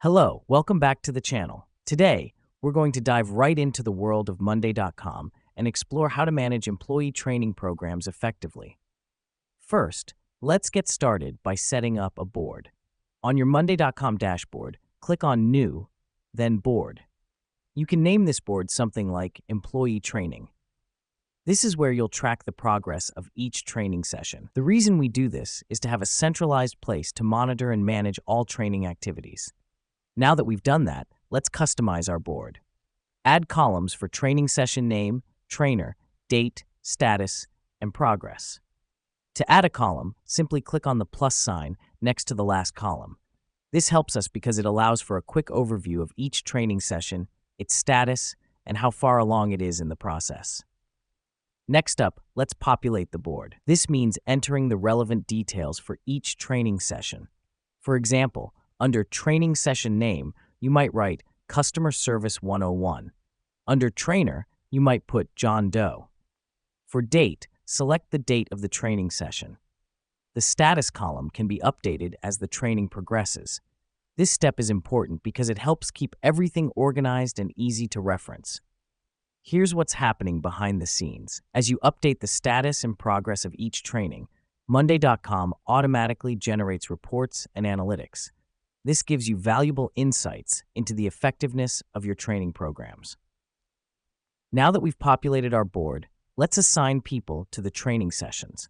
Hello, welcome back to the channel. Today, we're going to dive right into the world of Monday.com and explore how to manage employee training programs effectively. First, let's get started by setting up a board. On your Monday.com dashboard, click on New, then Board. You can name this board something like Employee Training. This is where you'll track the progress of each training session. The reason we do this is to have a centralized place to monitor and manage all training activities. Now that we've done that, let's customize our board. Add columns for training session name, trainer, date, status, and progress. To add a column, simply click on the plus sign next to the last column. This helps us because it allows for a quick overview of each training session, its status, and how far along it is in the process. Next up, let's populate the board. This means entering the relevant details for each training session. For example, under Training Session Name, you might write Customer Service 101. Under Trainer, you might put John Doe. For Date, select the date of the training session. The status column can be updated as the training progresses. This step is important because it helps keep everything organized and easy to reference. Here's what's happening behind the scenes. As you update the status and progress of each training, Monday.com automatically generates reports and analytics. This gives you valuable insights into the effectiveness of your training programs. Now that we've populated our board, let's assign people to the training sessions.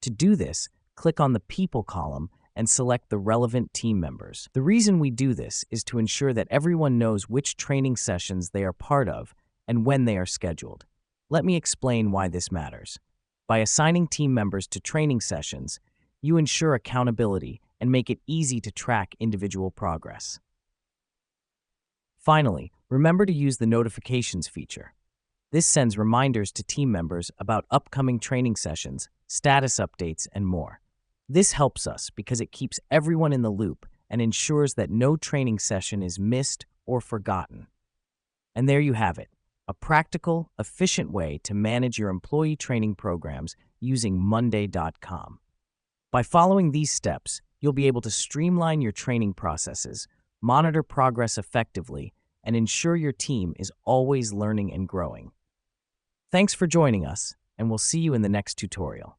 To do this, click on the People column and select the relevant team members. The reason we do this is to ensure that everyone knows which training sessions they are part of and when they are scheduled. Let me explain why this matters. By assigning team members to training sessions, you ensure accountability and make it easy to track individual progress. Finally, remember to use the notifications feature. This sends reminders to team members about upcoming training sessions, status updates, and more. This helps us because it keeps everyone in the loop and ensures that no training session is missed or forgotten. And there you have it, a practical, efficient way to manage your employee training programs using Monday.com. By following these steps, you'll be able to streamline your training processes, monitor progress effectively, and ensure your team is always learning and growing. Thanks for joining us, and we'll see you in the next tutorial.